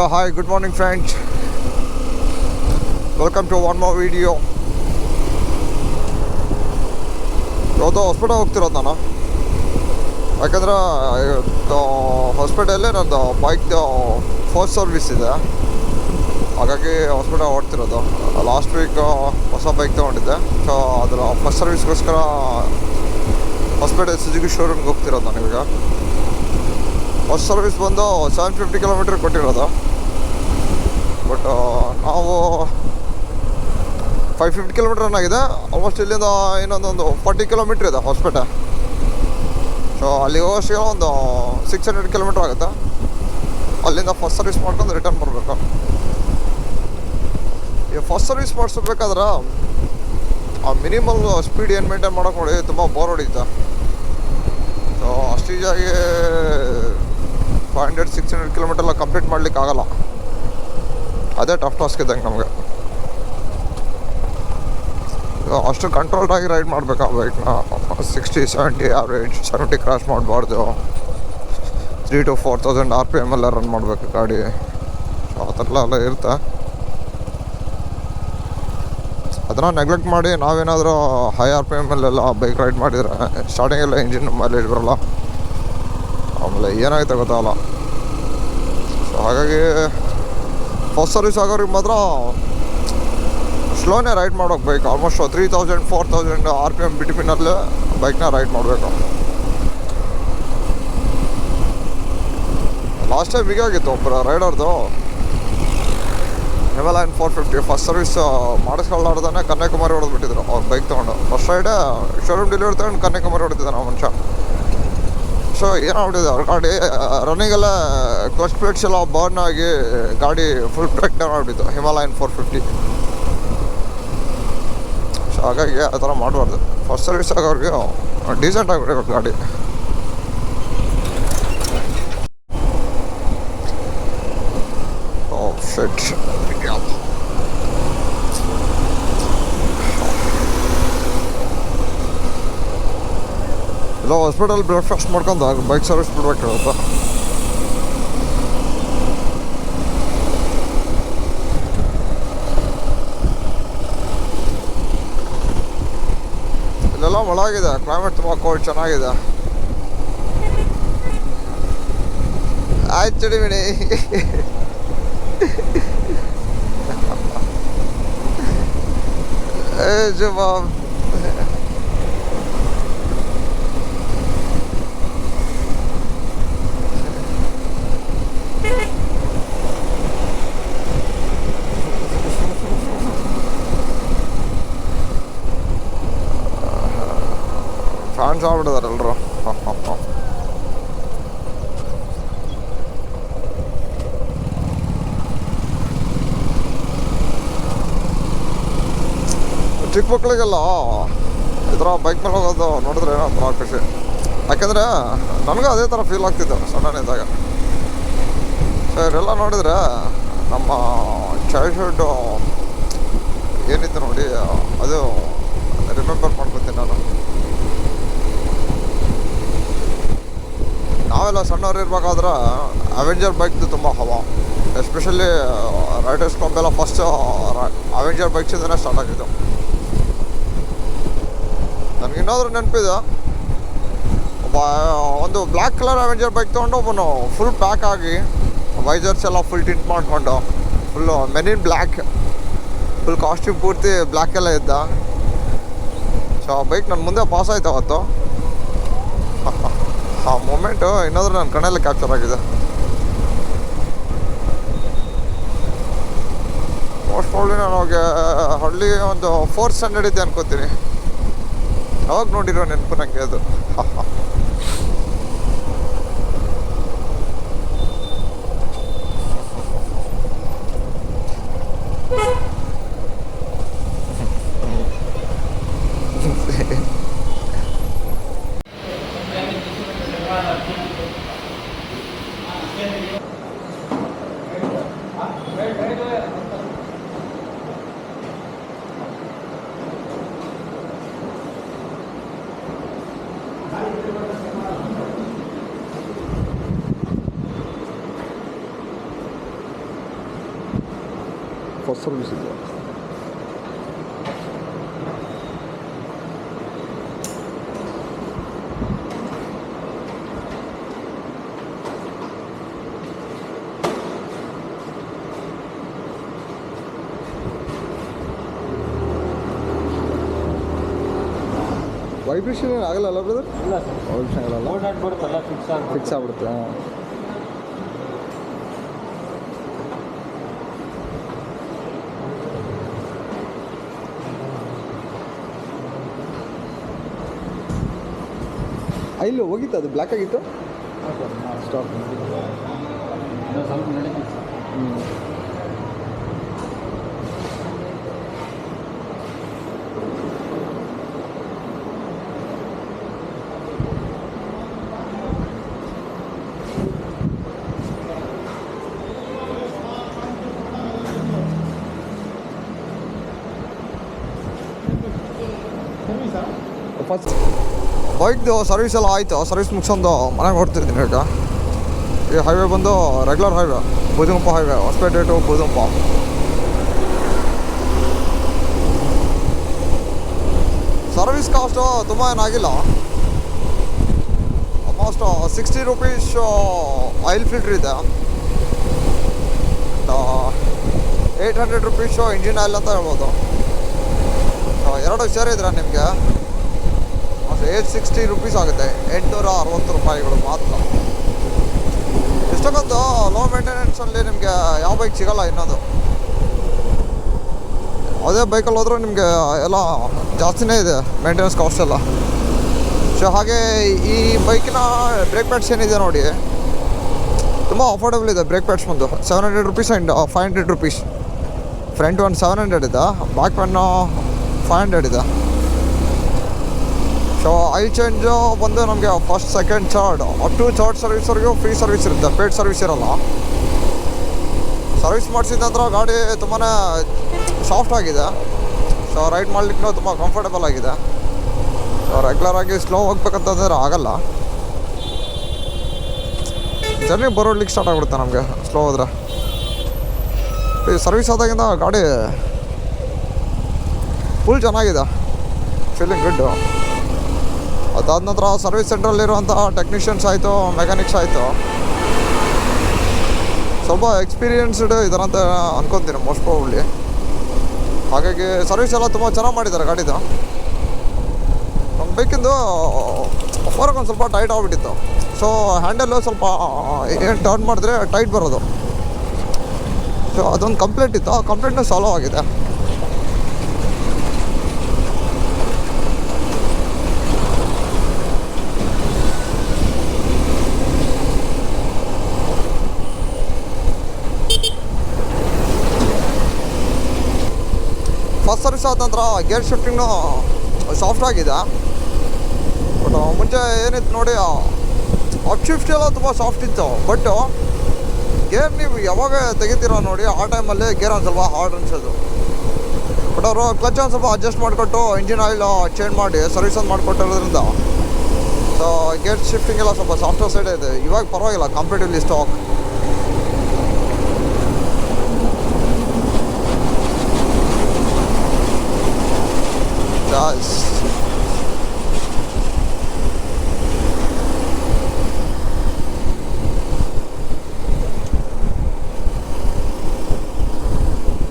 Hello, hi, good morning friends. Welcome to one more video. ಇವತ್ತು hospital ಹೋಗ್ತಿರೋದು ನಾನು. ಯಾಕಂದ್ರೆ ಇವತ್ತು ಹಾಸ್ಪಿಟಲಲ್ಲಿ ನಂದು ಬೈಕ್ದು ಫಸ್ಟ್ ಸರ್ವಿಸ್ ಇದೆ. ಹಾಗಾಗಿ ಹಾಸ್ಪಿಟಲ್ ಓಡ್ತಿರೋದು. ಲಾಸ್ಟ್ ವೀಕ್ ಹೊಸ ಬೈಕ್ ತೊಗೊಂಡಿದ್ದೆ. ಸೊ ಅದರ ಫಸ್ಟ್ ಸರ್ವಿಸ್ಗೋಸ್ಕರ ಹಾಸ್ಪಿಟಲ್ ಸುಜುಕಿ ಶೋರೂಮ್ಗೆ ಹೋಗ್ತಿರೋದು ನಾನು ಇವಾಗ. ಫಸ್ಟ್ ಸರ್ವಿಸ್ ಬಂದು 750 ಕಿಲೋಮೀಟ್ರ್ ಕೊಟ್ಟಿರೋದು. ಬಟ್ ನಾವು 550 ಕಿಲೋಮೀಟ್ರ್ ರನ್ ಆಗಿದೆ. ಆಲ್ಮೋಸ್ಟ್ ಇಲ್ಲಿಂದ ಇನ್ನೊಂದೊಂದು 40 ಕಿಲೋಮೀಟ್ರ್ ಇದೆ ಹಾಸ್ಪಿಟಲ್. ಸೊ ಅಲ್ಲಿಗೆ ಹೋಗೋಷ್ಟು ಒಂದು 600 ಕಿಲೋಮೀಟ್ರ್ ಆಗುತ್ತೆ. ಅಲ್ಲಿಂದ ಫಸ್ಟ್ ಸರ್ವಿಸ್ ಮಾಡ್ಕೊಂಡು ರಿಟರ್ನ್ ಬರಬೇಕು. ಈ ಫಸ್ಟ್ ಸರ್ವಿಸ್ ಮಾಡಿಸ್ಬೇಕಾದ್ರೆ ಆ ಮಿನಿಮಲ್ ಸ್ಪೀಡ್ ಏನು ಮೇಂಟೈನ್ ಮಾಡೋಕೆ ನೋಡಿ ತುಂಬ ಬೋರ್ ಹೊಡಿಯುತ್ತೆ. ಸೊ ಅಷ್ಟು ಈಸಿಯಾಗಿ 500-600 ಕಿಲೋಮೀಟರ್ಲ್ಲ ಕಂಪ್ಲೀಟ್ ಮಾಡ್ಲಿಕ್ಕೆ ಆಗಲ್ಲ. ಅದೇ ಟಫ್ ಟಾಸ್ಕ್ ಇದ್ದಂಗೆ ನಮಗೆ. ಅಷ್ಟು ಕಂಟ್ರೋಲ್ಡಾಗಿ ರೈಡ್ ಮಾಡಬೇಕು ಆ ಬೈಕ್ನ. 60-70 ಆವ್ರೇಜ್, 70 ಕ್ರಾಸ್ ಮಾಡಬಾರ್ದು. 3,000 to 4,000 RPM ಎಲ್ಲ ರನ್ ಮಾಡಬೇಕು ಗಾಡಿ. ಸೊ ಆ ಥರ ಎಲ್ಲ ಇರುತ್ತೆ. ಅದನ್ನು ನೆಗ್ಲೆಕ್ಟ್ ಮಾಡಿ ನಾವೇನಾದರೂ ಹೈ RPM ಅಲ್ಲೆಲ್ಲ ಬೈಕ್ ರೈಡ್ ಮಾಡಿದರೆ ಸ್ಟಾರ್ಟಿಂಗೆಲ್ಲ ಇಂಜಿನ್ ಮೈಲೇಜ್ ಬರೋಲ್ಲ. ಆಮೇಲೆ ಏನಾಗುತ್ತೆ ಗೊತ್ತಾಗಲ್ಲ. ಸೊ ಹಾಗಾಗಿ ಫಸ್ಟ್ ಸರ್ವಿಸ್ ಆಗೋರಿಗೆ ಮಾತ್ರ ಸ್ಲೋನೇ ರೈಡ್ ಮಾಡೋಕೆ ಬೈಕ್. ಆಲ್ಮೋಸ್ಟ್ 3,000-4,000 RPM ಬಿಟ್ವೀನಲ್ಲೇ ಬೈಕ್ನ ರೈಡ್ ಮಾಡಬೇಕು. ಲಾಸ್ಟ್ ಟೈಮ್ ಹೀಗಾಗಿತ್ತು. ಒಬ್ಬರು ರೈಡರ್ದು ಹಿಮಾಲಯನ್ 450 ಫಸ್ಟ್ ಸರ್ವಿಸ್ ಮಾಡಿಸ್ಕೊಳ್ಳಾರ್ದೇ ಕನ್ಯಾಕುಮಾರಿ ಹೊಡೆದ್ಬಿಟ್ಟಿದ್ರು ಅವ್ರು ಬೈಕ್ ತೊಗೊಂಡು. ಫಸ್ಟ್ ರೈಡೇ ಶೋರೂಮ್ ಡೆಲಿವರಿ ತಗೊಂಡು ಕನ್ಯಾಕುಮಾರಿ ಹೊಡೆದಿದ್ದಾನೆ ಆ ಮನುಷ್ಯ. ಸೊ ಏನಾಗ್ಬಿಟ್ಟಿದೆ ಅವ್ರ ಗಾಡಿ ರನ್ನಿಂಗೆಲ್ಲ ಕ್ಲಚ್ ಪ್ಲೇಟ್ಸ್ ಎಲ್ಲ ಬರ್ನ್ ಆಗಿ ಗಾಡಿ ಫುಲ್ ಬ್ರೇಕ್ ಡೌನ್ ಆಗಿಬಿಟ್ಟಿತ್ತು ಹಿಮಾಲಯನ್ 450. ಸೊ ಹಾಗಾಗಿ ಆ ಥರ ಮಾಡಬಾರ್ದು. ಫಸ್ಟ್ ಸರ್ವಿಸ್ ಆಗೋರಿಗೆ ಡೀಸೆಂಟ್ ಆಗಿಬಿಟ್ಟಿರೋ ಗಾಡಿ. ಓ ಶಿಟ್. ಇಲ್ಲ ಹಾಸ್ಪಿಟಲ್ ಬ್ರೇಕ್ಫಾಸ್ಟ್ ಮಾಡ್ಕೊಂಡು ಬೈಕ್ ಸರ್ವಿಸ್ ಬಿಡ್ಬೇಕಾಗುತ್ತೆ. ಇಲ್ಲೆಲ್ಲ ಒಳಗಿದೆ. ಕ್ಲೈಮೇಟ್ ತುಂಬ ಕೋಲ್ಡ್ ಚೆನ್ನಾಗಿದೆ. ಆಯ್ತು ಚಡಿ ಬಿಡಿ. ಜುಬಾ ಫ್ಯಾನ್ಸ್ ಆಗ್ಬಿಟ್ಟಿದ್ದಾರೆ ಎಲ್ಲರೂ. ಚಿಕ್ಕ ಮಕ್ಕಳಿಗೆಲ್ಲ ಈ ಥರ ಬೈಕ್ ಮೇಲೆ ಹೋಗೋದು ನೋಡಿದ್ರೆ ಏನೋ ಒಂಥರ ಖುಷಿ. ಯಾಕೆಂದರೆ ನನಗೂ ಅದೇ ಥರ ಫೀಲ್ ಆಗ್ತಿತ್ತು ಸಣ್ಣನಿದ್ದಾಗ. ಸೊ ಇವರೆಲ್ಲ ನೋಡಿದರೆ ನಮ್ಮ ಚೈಲ್ಡ್ಹುಡ್ ಏನಿತ್ತು ನೋಡಿ ಅದು ರಿಮೆಂಬರ್ ಮಾಡ್ಕೊತೀನಿ ನಾನು. ನಾವೆಲ್ಲ ಸಣ್ಣವ್ರು ಇರಬೇಕಾದ್ರೆ ಅವೆಂಜರ್ ಬೈಕ್ದು ತುಂಬ ಹವಾ. ಎಸ್ಪೆಷಲಿ ರೈಡರ್ಸ್ ಕ್ಲಬ್ ಎಲ್ಲ ಫಸ್ಟ್ ಅವೆಂಜರ್ ಬೈಕ್ಸಿಂದನೇ ಸ್ಟಾರ್ಟ್ ಆಗಿದ್ದು. ನನಗಿನ್ನಾದರೂ ನೆನಪಿದೆ, ಒಂದು ಬ್ಲ್ಯಾಕ್ ಕಲರ್ ಅವೆಂಜರ್ ಬೈಕ್ ತೊಗೊಂಡು ಒಬ್ಬನು ಫುಲ್ ಪ್ಯಾಕ್ ಆಗಿ ವೈಸರ್ಸ್ ಎಲ್ಲ ಫುಲ್ ಟಿಂಟ್ ಮಾಡಿಕೊಂಡು ಫುಲ್ಲು ಮೆನ್ ಇನ್ ಬ್ಲ್ಯಾಕ್ ಫುಲ್ ಕಾಸ್ಟ್ಯೂಮ್ ಪೂರ್ತಿ ಬ್ಲ್ಯಾಕ್ ಎಲ್ಲ ಇದ್ದ. ಸೊ ಆ ಬೈಕ್ ನನ್ನ ಮುಂದೆ ಪಾಸ್ ಆಯ್ತು ಅವತ್ತು. ಆ ಮೂಮೆಂಟು ಇನ್ನೊಂದ್ರೆ ನನ್ನ ಕಣ್ಣಲ್ಲಿ ಕ್ಯಾಪ್ಚರ್ ಆಗಿದೆ. ಮೋಸ್ಟ್ ಪ್ರಾಬ್ಲಿ ನಾನು ಅವಾಗ ಹಳ್ಳಿ ಒಂದು 4th ಸ್ಟ್ಯಾಂಡರ್ಡ್ ಇದ್ದೆ ಅನ್ಕೋತೀನಿ. ಅವಾಗ ನೋಡಿರೋ ನೆನಪು ನನಗೆ ಅದು. ಫಸ್ಟ್ ಸರ್ವಿಸ್ ಇದೆ. ವೈಬ್ರೇಷನ್ ಆಗಲ್ಲ ಬ್ರದರ್? ಇಲ್ಲ ಸರ್, ವೈಬ್ರೇಷನ್ ಆಗಲ್ಲ, ಓಡಾಡ್ಬಿಡುತ್ತಲ್ಲ, ಫಿಕ್ಸ್ ಆಗ್ಬಿಡುತ್ತೆ. ಇಲ್ಲಿ ಹೋಗಿತ್ತು, ಅದು ಬ್ಲ್ಯಾಕ್ ಆಗಿತ್ತು. ಸ್ಟಾಪ್ ಸ್ವಲ್ಪ ನಡೀತಿತ್ತು. ಫಸ್ಟ್ ಬೈಕ್ದು ಸರ್ವಿಸ್ ಎಲ್ಲ ಆಯಿತು. ಸರ್ವಿಸ್ ಮುಗಿಸ್ಕೊಂಡು ಮನೆಗೆ ಹೊಡ್ತಿದ್ದೀನಿ ಈಗ. ಈ ಹೈವೇ ಬಂದು regular highway, Budigumpa highway, Hosapete to Budigumpa. Service cost ತುಂಬ ಏನಾಗಿಲ್ಲ. ಆಲ್ಮೋಸ್ಟ್ 60 ರುಪೀಸ್ ಆಯಿಲ್ ಫಿಲ್ಟ್ರ್ ಇದೆ, 800 ರುಪೀಸು ಇಂಜಿನ್ ಆಯಿಲ್ ಅಂತ ಹೇಳ್ಬೋದು. ಎರಡು ಸೇರಿದ್ರೆ ನಿಮಗೆ 860 ರುಪೀಸ್ ಆಗುತ್ತೆ. 860 ರೂಪಾಯಿಗಳು ಮಾತ್ರ. ಇಷ್ಟಕ್ಕೊಂದು ಲೋ ಮೇಂಟೆನೆನ್ಸಲ್ಲಿ ನಿಮಗೆ ಯಾವ ಬೈಕ್ ಸಿಗೋಲ್ಲ ಇನ್ನೊಂದು. ಅದೇ ಬೈಕಲ್ಲಿ ಹೋದ್ರೆ ನಿಮಗೆ ಎಲ್ಲ ಜಾಸ್ತಿನೇ ಇದೆ ಮೇಂಟೆನೆನ್ಸ್ ಕಾಸ್ಟ್ ಎಲ್ಲ. ಸೊ ಹಾಗೆ ಈ ಬೈಕಿನ ಬ್ರೇಕ್ ಪ್ಯಾಡ್ಸ್ ಏನಿದೆ ನೋಡಿ, ತುಂಬ ಅಫೋರ್ಡಬಲ್ ಇದೆ. ಬ್ರೇಕ್ ಪ್ಯಾಡ್ಸ್ ಬಂದು 700 ರುಪೀಸ್ ಆ್ಯಂಡ್ 500 ರುಪೀಸ್. ಫ್ರಂಟ್ ಒಂದು 700 ಇದೆ, ಬ್ಯಾಕ್ ಒನ್ 500 ಇದೆ. ಸೊ ಆಯಿಲ್ ಚೇಂಜು ಬಂದು ನಮಗೆ first, second, third up to third ಸರ್ವಿಸ್ವರೆಗೂ ಫ್ರೀ ಸರ್ವಿಸ್ ಇರುತ್ತೆ, ಪೇಯ್ಡ್ ಸರ್ವಿಸ್ ಇರೋಲ್ಲ. ಸರ್ವಿಸ್ ಮಾಡಿಸಿದ ನಂತರ ಗಾಡಿ ತುಂಬಾ ಸಾಫ್ಟ್ ಆಗಿದೆ. ಸೊ ರೈಡ್ ಮಾಡಲಿಕ್ಕೂ ತುಂಬ ಕಂಫರ್ಟಬಲ್ ಆಗಿದೆ. ಸೊ ರೆಗ್ಯುಲರಾಗಿ ಸ್ಲೋ ಹೋಗ್ಬೇಕಂತಂದ್ರೆ ಆಗಲ್ಲ, ಜರ್ನಿ ಬರೋಡ್ಲಿಕ್ಕೆ ಸ್ಟಾರ್ಟ್ ಆಗಿಬಿಡುತ್ತೆ ನಮಗೆ ಸ್ಲೋ ಹೋದರೆ. ಈ ಸರ್ವಿಸ್ ಆದಾಗಿಂದ ಗಾಡಿ ಫುಲ್ ಚೆನ್ನಾಗಿದೆ, ಫೀಲಿಂಗ್ ಗುಡ್ಡು. ಅದಾದ ನಂತರ ಸರ್ವಿಸ್ ಸೆಂಟ್ರಲ್ಲಿರುವಂಥ ಟೆಕ್ನಿಷಿಯನ್ಸ್ ಆಯಿತು, ಮೆಕ್ಯಾನಿಕ್ಸ್ ಆಯಿತು, ಸ್ವಲ್ಪ ಎಕ್ಸ್ಪೀರಿಯನ್ಸ್ಡ್ ಇದಾರಂತ ಅನ್ಕೊತೀನಿ ಮೋಸ್ಟ್ ಪ್ರಾಬಬ್ಲಿ. ಹಾಗಾಗಿ ಸರ್ವಿಸ್ ಎಲ್ಲ ತುಂಬ ಚೆನ್ನಾಗಿ ಮಾಡಿದ್ದಾರೆ ಗಾಡಿದು. ನಮ್ಮ ಬೈಕಿಂದು ಫೋರ್ಕ್ ಒಂದು ಸ್ವಲ್ಪ ಟೈಟ್ ಆಗಿಬಿಟ್ಟಿತ್ತು. ಸೊ ಹ್ಯಾಂಡಲ್ಲು ಸ್ವಲ್ಪ ಏನು ಟರ್ನ್ ಮಾಡಿದ್ರೆ ಟೈಟ್ ಬರೋದು. ಸೊ ಅದೊಂದು ಕಂಪ್ಲೇಂಟ್ ಇತ್ತು, ಆ ಕಂಪ್ಲೇಂಟ್ನ ಸಾಲ್ವ್ ಆಗಿದೆ. ಫಸ್ಟ್ ಸರ್ವಿಸ್ ಆದ ನಂತರ ಗೇರ್ ಶಿಫ್ಟಿಂಗ್ನು ಸಾಫ್ಟ್ ಆಗಿದೆ. ಬಟ್ ಮುಂಚೆ ಏನಿತ್ತು ನೋಡಿ, ಅಪ್ ಶಿಫ್ಟ್ ಎಲ್ಲ ತುಂಬ ಸಾಫ್ಟ್ ಇತ್ತು. ಬಟ್ ಗೇರ್ ನೀವು ಯಾವಾಗ ತೆಗಿತೀರ ನೋಡಿ, ಆ ಟೈಮಲ್ಲಿ ಗೇರ್ ಒಂದು ಸ್ವಲ್ಪ ಹಾರ್ಡ್ ಅನಿಸೋದು. ಬಟ್ ಅವರು ಕ್ಲಚ್ ಒಂದು ಸ್ವಲ್ಪ ಅಡ್ಜಸ್ಟ್ ಮಾಡಿಕೊಟ್ಟು ಇಂಜಿನ್ ಆಯಿಲ್ ಚೇಂಜ್ ಮಾಡಿ ಸರ್ವಿಸ್ ಒಂದು ಮಾಡಿಕೊಟ್ಟಿರೋದ್ರಿಂದ ಸೊ ಗೇರ್ ಶಿಫ್ಟಿಂಗ್ ಎಲ್ಲ ಸ್ವಲ್ಪ ಸಾಫ್ಟ್ವೇರ್ ಸೈಡ್ ಇದೆ. ಇವಾಗ ಪರವಾಗಿಲ್ಲ ಕಂಪೇಟಿವ್ಲಿ ಸ್ಟಾಕ್.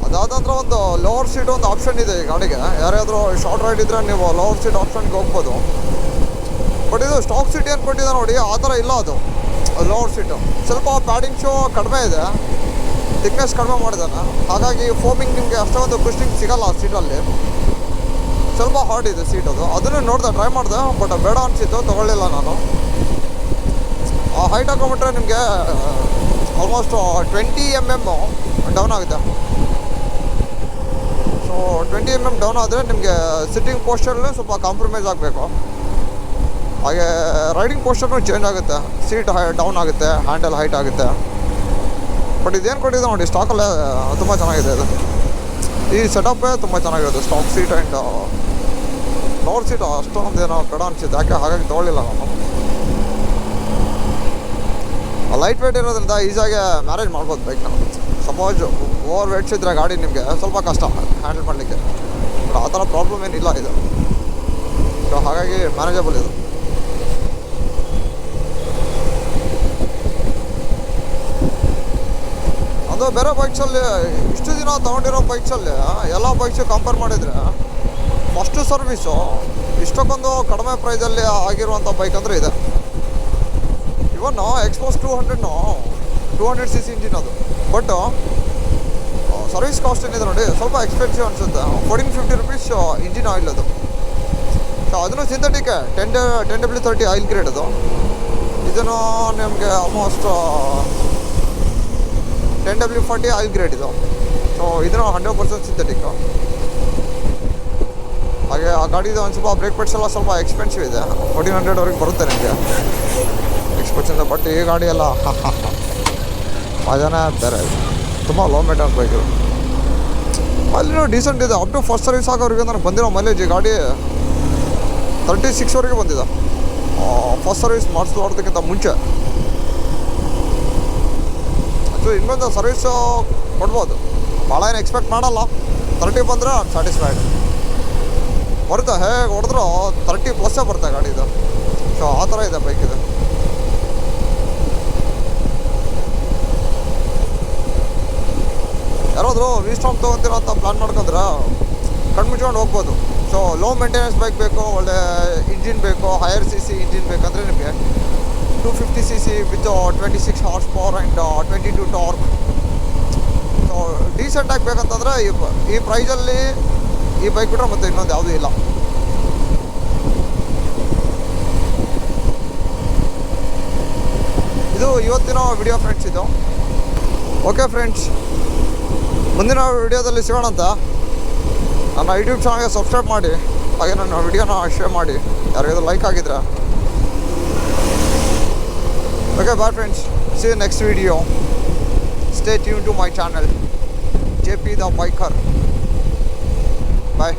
ಅದಾದ ನಂತರ ಒಂದು ಲೋವರ್ ಸೀಟ್ ಒಂದು ಆಪ್ಷನ್ ಇದೆ ಈ ಗಾಡಿಗೆ. ಯಾರಾದರೂ ಶಾರ್ಟ್ ರೈಡ್ ಇದ್ದರೆ ನೀವು ಲೋವರ್ ಸೀಟ್ ಆಪ್ಷನ್ಗೆ ಹೋಗ್ಬೋದು. ಬಟ್ ಇದು ಸ್ಟಾಕ್ ಸೀಟ್ ಏನು ಕೊಟ್ಟಿದೆ ನೋಡಿ, ಆ ಥರ ಇಲ್ಲ. ಅದು ಲೋವರ್ ಸೀಟು ಸ್ವಲ್ಪ ಪ್ಯಾಡಿಂಗ್ಸು ಕಡಿಮೆ ಇದೆ, ಥಿಕ್ನೆಸ್ ಕಡಿಮೆ ಮಾಡಿದ್ದಾನೆ. ಹಾಗಾಗಿ ಫೋಮಿಂಗ್ ನಿಮಗೆ ಅಷ್ಟೊಂದು ಕುಷನಿಂಗ್ ಸಿಗೋಲ್ಲ ಆ ಸೀಟಲ್ಲಿ. ಸ್ವಲ್ಪ ಹಾರ್ಡ್ ಇದೆ ಸೀಟ್ ಅದು. ಅದನ್ನು ನೋಡಿದೆ, ಟ್ರೈ ಮಾಡಿದೆ, ಬಟ್ ಬೇಡ ಅನಿಸಿತ್ತು, ತೊಗೊಳ್ಳಿಲ್ಲ ನಾನು. ಆ ಹೈಟ್ ಹಾಕೊಂಬಿಟ್ರೆ ನಿಮಗೆ ಆಲ್ಮೋಸ್ಟ್ 20 mm ಡೌನ್ ಆಗುತ್ತೆ. ಸೊ 20 mm ಡೌನ್ ಆದರೆ ನಿಮಗೆ ಸಿಟ್ಟಿಂಗ್ ಪೋಸ್ಚರಲ್ಲಿ ಸ್ವಲ್ಪ ಕಾಂಪ್ರಮೈಸ್ ಆಗಬೇಕು. ಹಾಗೆ ರೈಡಿಂಗ್ ಪೋಸ್ಚರ್ನು ಚೇಂಜ್ ಆಗುತ್ತೆ, ಸೀಟ್ ಡೌನ್ ಆಗುತ್ತೆ, ಹ್ಯಾಂಡಲ್ ಹೈಟ್ ಆಗುತ್ತೆ. ಬಟ್ ಇದೇನು ಕೊಟ್ಟಿದೆ ನೋಡಿ, ಸ್ಟಾಕಲ್ಲೇ ತುಂಬ ಚೆನ್ನಾಗಿದೆ ಇದು. ಈ ಸೆಟಪ್ಪೇ ತುಂಬ ಚೆನ್ನಾಗಿರೋದು. Stock seat and lower seat ಅಷ್ಟೊಂದೇನೋ ಬೇಡ ಅನಿಸಿತ್ತು, ಯಾಕೆ ಹಾಗಾಗಿ ತೊಗೊಳ್ಳಿಲ್ಲ ನಾನು. ಲೈಟ್ ವೇಟ್ ಇರೋದ್ರಿಂದ ಈಸಿಯಾಗಿ ಮ್ಯಾನೇಜ್ ಮಾಡ್ಬೋದು ಬೈಕ್ನ. ಸಪೋಸ್ ಓವರ್ ವೇಟ್ಸ್ ಇದ್ದರೆ ಗಾಡಿ ನಿಮಗೆ ಸ್ವಲ್ಪ ಕಷ್ಟ ಹ್ಯಾಂಡಲ್ ಮಾಡಲಿಕ್ಕೆ. ಬಟ್ ಆ ಥರ ಪ್ರಾಬ್ಲಮ್ ಏನಿಲ್ಲ ಇದು. ಸೊ ಹಾಗಾಗಿ ಮ್ಯಾನೇಜಬಲ್ ಇದು. ಅದು ಬೇರೆ ಬೈಕ್ಸಲ್ಲಿ ಇಷ್ಟು ದಿನ ತೊಗೊಂಡಿರೋ ಬೈಕ್ಸಲ್ಲಿ ಎಲ್ಲ ಬೈಕ್ಸು ಕಂಪೇರ್ ಮಾಡಿದರೆ ಫಸ್ಟು ಸರ್ವೀಸು ಇಷ್ಟಕ್ಕೊಂದು ಕಡಿಮೆ ಪ್ರೈಸಲ್ಲಿ ಆಗಿರುವಂಥ ಬೈಕ್ ಅಂದರೆ ಇದೆ. ಇವನ್ ಎಕ್ಸ್ಪೋಸ್ 200 cc ಇಂಜಿನ್ ಅದು. ಬಟ್ ಸರ್ವಿಸ್ ಕಾಸ್ಟ್ ಏನಿದೆ ನೋಡಿ ಸ್ವಲ್ಪ ಎಕ್ಸ್ಪೆನ್ಸಿವ್ ಅನಿಸುತ್ತೆ. 1450 rupees ಇಂಜಿನ್ ಆಯಿಲ್ ಅದು. ಸೊ ಅದನ್ನು ಸಿಂಥೆಟಿಕ್ 10W30 ಆಯಿಲ್ ಗ್ರೇಡ್ ಅದು. ಇದನ್ನು ನಿಮಗೆ ಆಲ್ಮೋಸ್ಟ್ 10W40 ಆಯಿಲ್ ಗ್ರೇಡ್ ಇದು. ಸೊ ಇದನ್ನು 100% ಸಿಂಥೆಟಿಕ್. ಹಾಗೆ ಆ ಗಾಡಿದು ಒಂದು ಸ್ವಲ್ಪ ಬ್ರೇಕ್ ಪೆಟ್ಸ್ ಎಲ್ಲ ಸ್ವಲ್ಪ ಎಕ್ಸ್ಪೆನ್ಸಿವ್ ಇದೆ. 1400ವರೆಗೆ ಬರುತ್ತೆ ನಿಮಗೆ ಎಕ್ಸ್ಪೆನ್ಸಿವ್. ಬಟ್ ಈ ಗಾಡಿ ಎಲ್ಲ ಮಜಾನೇ ಬೇರೆ. ತುಂಬ ಲೋ ಮೇಂಟೆನೆನ್ಸ್ ಬೈಕ್ ಇದು. ಅಲ್ಲಿನೂ ಡೀಸೆಂಟ್ ಇದೆ. ಅಪ್ ಟು ಫಸ್ಟ್ ಸರ್ವಿಸ್ ಆಗೋರಿಗೆ ನನಗೆ ಬಂದಿರೋ ಮೈಲೇಜ್ ಈ ಗಾಡಿ 36ವರೆಗೆ ಬಂದಿದೆ. ಫಸ್ಟ್ ಸರ್ವಿಸ್ ಮಾಡಿಸ್ಲಾರ್ದಕ್ಕಿಂತ ಮುಂಚೆ. ಸೊ ಇನ್ನೊಂದು ಸರ್ವಿಸು ಕೊಡ್ಬೋದು, ಭಾಳ ಏನು ಎಕ್ಸ್ಪೆಕ್ಟ್ ಮಾಡಲ್ಲ. 30 ಬಂದರೆ ಐ ಆಮ್ ಸ್ಯಾಟಿಸ್ಫೈಡ್. ಬರುತ್ತೆ ಹೇಗೆ ಹೊಡೆದ್ರೂ 30+ ಬರುತ್ತೆ ಗಾಡಿದು. ಸೊ ಆ ಥರ ಇದೆ ಬೈಕ್ ಇದು. ಯಾರಾದರೂ ವಿಸ್ಟಾಮ್ ತೊಗೊತೀರ ಅಂತ ಪ್ಲ್ಯಾನ್ ಮಾಡ್ಕೊಂಡ್ರೆ ಕಣ್ಮುಚ್ಕೊಂಡು ಹೋಗ್ಬೋದು. ಸೊ ಲೋ ಮೇಂಟೆನೆನ್ಸ್ ಬೈಕ್ ಬೇಕು, ಒಳ್ಳೆ ಇಂಜಿನ್ ಬೇಕು, ಹೈಯರ್ CC ಇಂಜಿನ್ ಬೇಕಂದರೆ ನಿಮಗೆ 250 cc with 26 horse power and 22 torque. So ಡೀಸೆಂಟಾಗಿ ಬೇಕಂತಂದರೆ ಈ ಪ್ರೈಸಲ್ಲಿ ಈ ಬೈಕ್ ಬಿಟ್ಟರೆ ಮತ್ತೆ ಇನ್ನೊಂದು ಯಾವುದೂ ಇಲ್ಲ. ಇದು ಇವತ್ತಿನ ವಿಡಿಯೋ ಫ್ರೆಂಡ್ಸ್. ಇದು ಓಕೆ ಫ್ರೆಂಡ್ಸ್, ಮುಂದಿನ ವಿಡಿಯೋದಲ್ಲಿ ಸಿಗೋಣ ಅಂತ. ನನ್ನ ಯೂಟ್ಯೂಬ್ ಚಾನಲ್ಗೆ ಸಬ್ಸ್ಕ್ರೈಬ್ ಮಾಡಿ, ಹಾಗೆ ನನ್ನ ವಿಡಿಯೋನ ಶೇರ್ ಮಾಡಿ ಯಾರಿಗಾದ್ರೂ ಲೈಕ್ ಆಗಿದ್ರೆ. Okay, bye friends. See you next video. Stay tuned to my channel, JP the Biker. Bye.